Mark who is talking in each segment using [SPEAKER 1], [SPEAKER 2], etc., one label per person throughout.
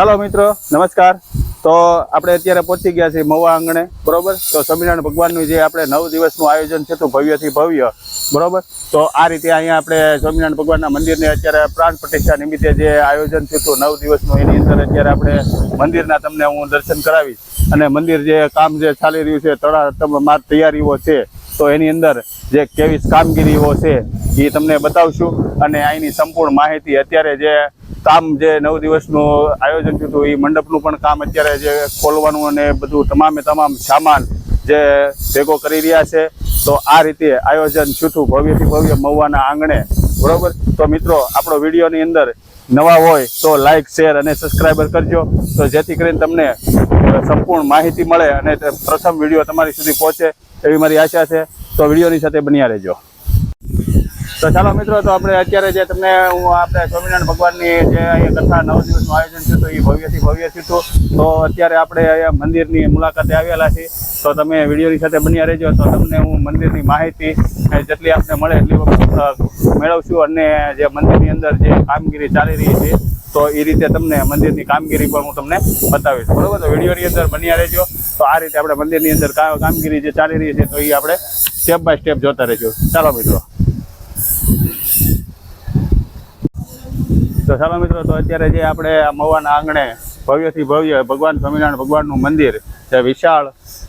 [SPEAKER 1] ચાલો મિત્રો નમસ્કાર। તો આપણે અત્યારે પહોંચી ગયા છીએ મહુવા આંગણે, બરોબર। તો સ્વામિનારાયણ ભગવાનનું જે આપણે 9 દિવસનું આયોજન છે તો ભવ્યથી ભવ્ય, બરોબર। તો આ રીતે અહીંયા આપણે સ્વામિનારાયણ ભગવાનના મંદિરને અત્યારે પ્રાણ પ્રતિષ્ઠા નિમિત્તે જે આયોજન થયું હતું 9 દિવસનું, એની અંદર અત્યારે આપણે મંદિરના તમને હું દર્શન કરાવીશ અને મંદિર જે કામ જે ચાલી રહ્યું છે, તડામાર તૈયારીઓ છે, તો એની અંદર જે કેવી કામગીરીઓ છે એ તમને બતાવશું અને અહીંની સંપૂર્ણ માહિતી અત્યારે જે કામ જે 9 દિવસનું આયોજન થયું હતું એ મંડપનું પણ કામ અત્યારે જે ખોલવાનું અને બધું તમામ સામાન જે ભેગો કરી રહ્યા છે। તો આ રીતે આયોજન થયું હતું ભવ્યથી ભવ્ય મહુવાના આંગણે, બરોબર। તો મિત્રો આપણો વિડીયોની અંદર નવા હોય તો લાઇક, શેર અને સબસ્ક્રાઈબર કરજો, તો જેથી કરીને તમને સંપૂર્ણ માહિતી મળે અને પ્રથમ વિડીયો તમારી સુધી પહોંચે એવી મારી આશા છે। તો વિડીયોની સાથે બન્યા રહેજો। તો ચાલો મિત્રો, તો આપણે અત્યારે જે તમને હું આપણે સ્વામિનારાયણ ભગવાનની જે અહીંયા કથા 9 દિવસનું આયોજન થયું હતું એ ભવ્યથી ભવ્ય થયું હતું। તો અત્યારે આપણે અહીંયા મંદિરની મુલાકાતે આવેલા છીએ, તો તમે વિડીયોની સાથે બન્યા રહેજો, તો તમને હું મંદિરની માહિતી જેટલી આપને મળે એટલી મેળવશું અને જે મંદિરની અંદર જે કામગીરી ચાલી રહી છે તો એ રીતે તમને મંદિરની કામગીરી પણ હું તમને બતાવીશ, બરોબર। તો વિડીયોની અંદર બન્યા રહેજો। તો આ રીતે આપણે મંદિરની અંદર કામગીરી જે ચાલી રહી છે તો એ આપણે સ્ટેપ બાય સ્ટેપ જોતા રહેજો। ચાલો મિત્રો। તો ચાલો મિત્રો, તો અત્યારે જે આપણે મહુવાના આંગણે ભવ્યથી ભવ્ય ભગવાન સ્વામિનારાયણ ભગવાનનું મંદિર, જે વિશાળ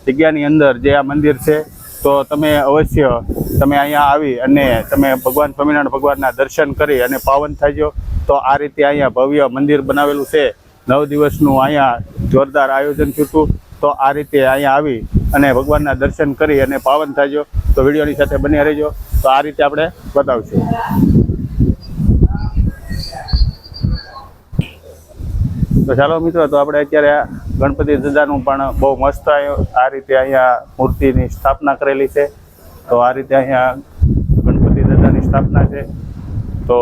[SPEAKER 1] જગ્યાની અંદર જે આ મંદિર છે, તો તમે અવશ્ય તમે અહીંયા આવી અને તમે ભગવાન સ્વામિનારાયણ ભગવાનના દર્શન કરી અને પાવન થજો। તો આ રીતે અહીંયા ભવ્ય મંદિર બનાવેલું છે, 9 દિવસનું અહીંયા જોરદાર આયોજન થયું હતું। તો આ રીતે અહીંયા આવી અને ભગવાનના દર્શન કરી અને પાવન થજો। તો વિડીયોની સાથે બન્યા રહેજો, તો આ રીતે આપણે બતાવશું। તો ચાલો મિત્રો, તો આપણે અત્યારે ગણપતિ દાદાનું પણ બહુ મસ્ત આ રીતે અહીંયા મૂર્તિની સ્થાપના કરેલી છે। તો આ રીતે અહીંયા ગણપતિ દાદાની સ્થાપના છે, તો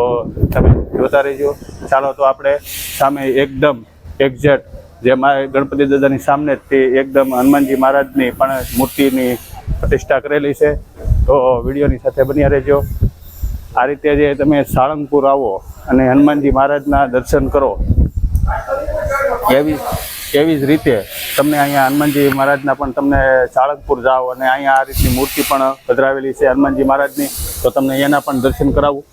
[SPEAKER 1] તમે જોતા રહેજો। ચાલો, તો આપણે સામે એકદમ એક્ઝેક્ટ જે ગણપતિ દાદાની સામે જ તે એકદમ હનુમાનજી મહારાજની પણ મૂર્તિની પ્રતિષ્ઠા કરેલી છે। તો વિડીયોની સાથે બન્યા રહેજો। આ રીતે જે તમે સાળંગપુર આવો અને હનુમાનજી મહારાજના દર્શન કરો, એવી જ રીતે તમને અહીંયા હનુમાનજી મહારાજના પણ તમને સાળંગપુર જાઓ અને અહીંયા આ રીતની મૂર્તિ પણ પધરાવેલી છે હનુમાનજી મહારાજની, તો તમને એના પણ દર્શન કરાવું।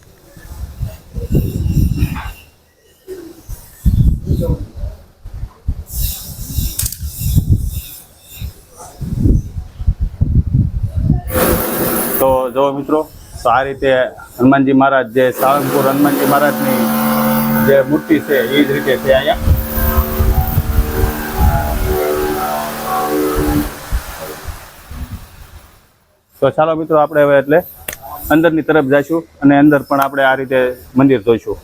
[SPEAKER 1] તો જો મિત્રો, તો આ રીતે હનુમાનજી મહારાજ જે સાળંગપુર હનુમાનજી મહારાજની જે મૂર્તિ છે એ જ રીતે છે અહીંયા। તો ચાલો મિત્રો, આપણે હવે એટલે અંદરની તરફ જઈશું અને અંદર પણ આપણે આ રીતે મંદિર જોઈશું।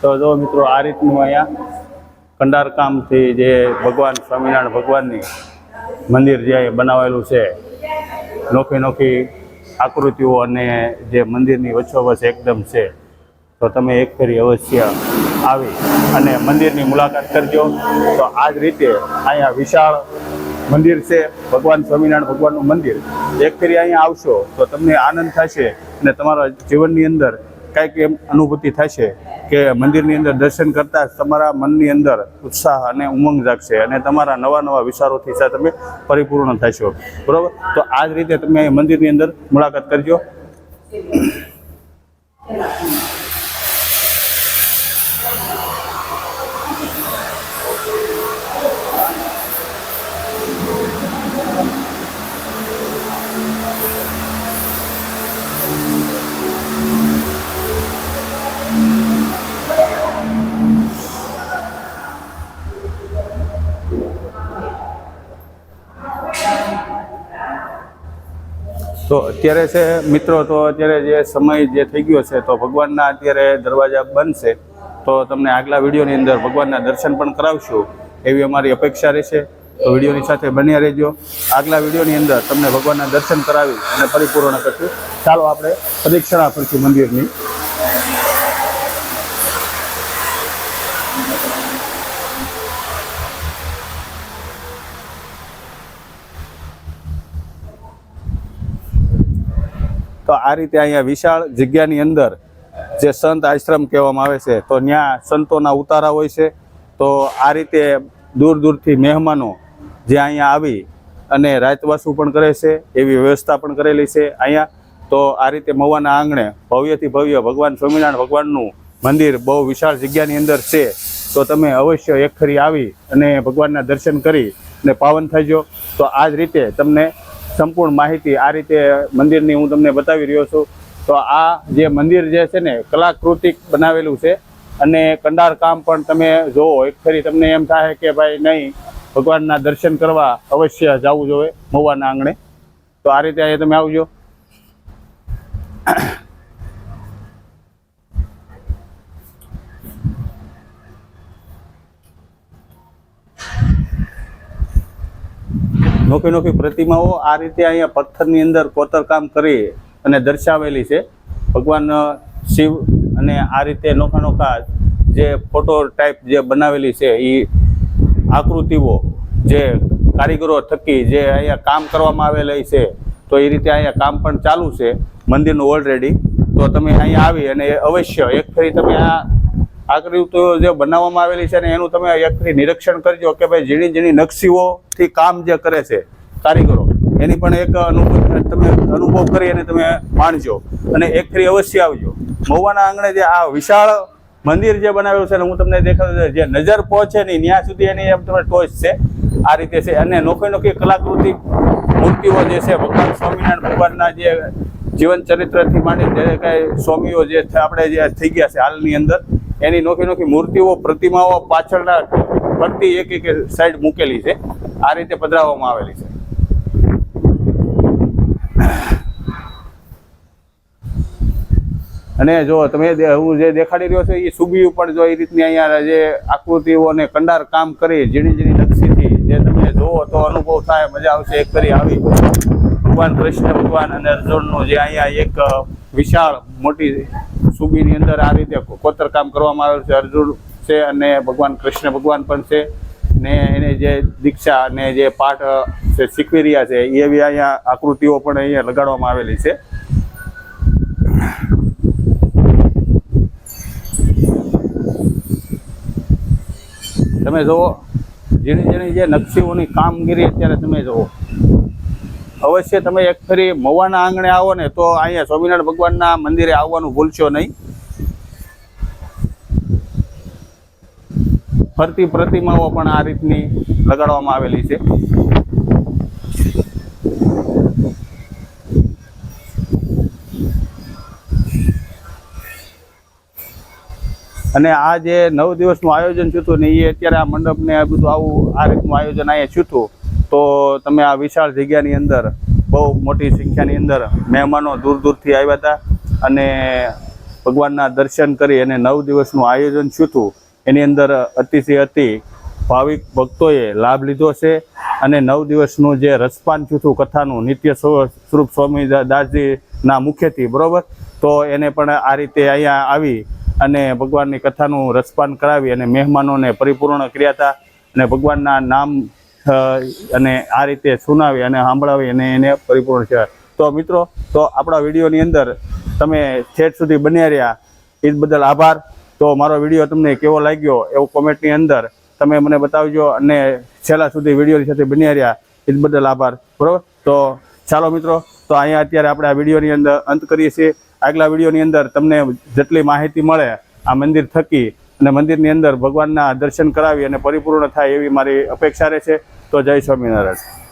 [SPEAKER 1] તો જો મિત્રો, આ રીતનું અહીંયા કંડાર કામથી જે ભગવાન સ્વામિનારાયણ ભગવાનની મંદિર જે બનાવેલું છે, નોખી નોખી આકૃતિઓ અને જે મંદિરની વચ્ચોવચ્ચ એકદમ છે, તો તમે એક ફેરી અવશ્ય આવી અને મંદિરની મુલાકાત કરજો। તો આ જ રીતે અહીંયા વિશાળ મંદિર છે, ભગવાન સ્વામિનારાયણ ભગવાનનું મંદિર। એક ફેરી અહીંયા આવશો તો તમને આનંદ થશે અને તમારા જીવનની અંદર કંઈક એમ અનુભૂતિ થશે કે મંદિરની અંદર દર્શન કરતાં જ તમારા મનની અંદર ઉત્સાહ અને ઉમંગ જાગશે અને તમારા નવા વિચારોથી તમે પરિપૂર્ણ થશો, બરાબર। તો આ જ રીતે તમે મંદિરની અંદર મુલાકાત કરજો। તો અત્યારે છે મિત્રો, તો અત્યારે જે સમય જે થઈ ગયો છે તો ભગવાનના અત્યારે દરવાજા બંધ છે, તો તમને આગલા વિડીયોની અંદર ભગવાનના દર્શન પણ કરાવશું એવી અમારી અપેક્ષા રહેશે। તો વિડીયોની સાથે બન્યા રહેજો। આગલા વિડીયોની અંદર તમને ભગવાનના દર્શન કરાવી અને પરિપૂર્ણ કરશું। ચાલો આપણે પ્રદક્ષિણા કરીશું મંદિરની। આ રીતે અહીંયા વિશાળ જગ્યાની અંદર જે સંત આશ્રમ કહેવામાં આવે છે, તો ત્યાં સંતોના ઉતારા હોય છે. તો આ રીતે દૂર દૂરથી મહેમાનો જે અહીંયા આવી અને રાતવાસુ પણ કરે છે, એવી વ્યવસ્થા પણ કરેલી છે અહીંયા. તો આ રીતે મવાના આંગણે ભવ્યથી ભવ્ય ભગવાન સ્વામિનારાયણ ભગવાનનું મંદિર બહુ વિશાળ જગ્યાની અંદર છે. તો તમે અવશ્ય એક ફરી આવી અને ભગવાનના દર્શન કરી અને પાવન થજો. તો આ જ રીતે તમને સંપૂર્ણ માહિતી આ રીતે મંદિરની હું તમને બતાવી રહ્યો છું. તો આ જે મંદિર જે છે ને કલાકૃતિક બનાવેલું છે અને કંડાર કામ પણ તમે જોવો એક ફરી તમને એમ થાય કે ભાઈ નહીં, ભગવાનના દર્શન કરવા અવશ્ય જવું જોઈએ મવાના આંગણે. તો આ રીતે અહીંયા તમે આવજો. નોખી નોખી પ્રતિમાઓ આ રીતે અહીંયા પથ્થરની અંદર કોતરકામ કરી અને દર્શાવેલી છે. ભગવાન શિવ અને આ રીતે નોખા નોખા જે ફોટો ટાઈપ જે બનાવેલી છે એ આકૃતિઓ જે કારીગરો થકી જે અહીંયા કામ કરવામાં આવેલી છે. તો એ રીતે અહીંયા કામ પણ ચાલુ છે મંદિરનું ઓલરેડી. તો તમે અહીંયા આવી અને અવશ્ય એક ફરી તમે આ આકૃતિઓ જે બનાવવામાં આવેલી છે ને એનું તમે એક ફરી નિરીક્ષણ કરજો કે ભાઈ ઝીણી ઝીણી નકશીઓથી કામ જે કરે છે કારીગરો, એની પણ એક અનુભવ કરી અને તમે માણજો અને એક ફરી અવશ્ય આવજો. મવાના આંગણે જે આ વિશાળ મંદિર જે બનાવેલું છે ને હું તમને દેખાડું, જે નજર પહોંચે નહીં ત્યાં સુધી એની એમ તમે ટોચ છે આ રીતે છે. અને નોખી નોખી કલાકૃતિ મૂર્તિઓ જે છે ભગવાન સ્વામિનારાયણ ભગવાનના જે જીવન ચરિત્રથી માંડી જે કાંઈ સ્વામીઓ જે આપણે જે થઈ ગયા છે હાલની અંદર, એની નોખી નોખી મૂર્તિઓ પ્રતિમાઓ પાછળના ફરતી એક એક સાઈડ મૂકેલી છે. આ રીતે પધરાવવામાં આવેલી છે. અને જો તમે હું જે દેખાડી રહ્યો છું એ સુબી ઉપર જો એ રીતની અહીંયા જે આકૃતિઓ અને કંડાર કામ કરી ઝીણી ઝીણી નકશીથી જે તમે જોવો તો અનુભવ થાય, મજા આવશે. એક કરી આવી ભગવાન કૃષ્ણ ભગવાન અને અર્જુનનું જે અહીંયા એક વિશાળ મોટી સુબીની અંદર આ રીતે કોતરકામ કરવામાં આવેલું છે. અર્જુન છે અને ભગવાન કૃષ્ણ ભગવાન પણ છે ને એને જે દીક્ષા અને જે પાઠ છે શીખવી રહ્યા છે એવી અહીંયા આકૃતિઓ પણ અહીંયા લગાડવામાં આવેલી છે. તમે જુઓ ઝીણી ઝીણી જે નકશીઓની કામગીરી અત્યારે તમે જુઓ. અવશ્ય તમે એક ફરી મવાના આંગણે આવો ને તો અહીંયા સ્વામિનારાયણ ભગવાનના મંદિરે આવવાનું ભૂલશો નહીં. ફરતી પ્રતિમાઓ પણ આ રીતની લગાડવામાં આવેલી છે. અને આ જે 9 દિવસનું આયોજન થયું હતું ને એ અત્યારે આ મંડપને આ બધું આવું આ રીતનું આયોજન અહીંયા થયું હતું. તો તમે આ વિશાળ જગ્યાની અંદર બહુ મોટી સંખ્યાની અંદર મહેમાનો દૂર દૂરથી આવ્યા હતા અને ભગવાનના દર્શન કરી અને 9 દિવસનું આયોજન થયું હતું. એની અંદર અતિ ભાવિક ભક્તોએ લાભ લીધો છે. અને 9 દિવસનું જે રસપાન થયું હતું કથાનું નિત્ય સ્વરૂપ સ્વામી દાસજીના મુખ્યથી, બરાબર. તો એને પણ આ રીતે અહીંયા આવી અને ભગવાનની કથાનું રસપાન કરાવી અને મહેમાનોને પરિપૂર્ણ કર્યા હતા અને ભગવાનના નામ અને આ રીતે સુનાવી અને સાંભળાવી અને એને પરિપૂર્ણ છે. તો મિત્રો, તો આપણા વિડીયોની અંદર તમે છેટ સુધી બન્યા રહ્યા એ બદલ આભાર. તો મારો વિડીયો તમને કેવો લાગ્યો એવું કોમેન્ટની અંદર તમે મને બતાવજો અને છેલ્લા સુધી વિડીયોની સાથે બન્યા રહ્યા એ બદલ આભાર, બરાબર. તો ચાલો મિત્રો, તો અહીંયા અત્યારે આપણે આ વિડીયોની અંદર અંત કરીએ છીએ. આગલા વિડીયોની અંદર તમને જેટલી માહિતી મળે આ મંદિર થકી અને મંદિરની અંદર ભગવાનના દર્શન કરાવી અને પરિપૂર્ણ થાય એવી મારી અપેક્ષા રહે છે. તો જય સ્વામિનારાયણ.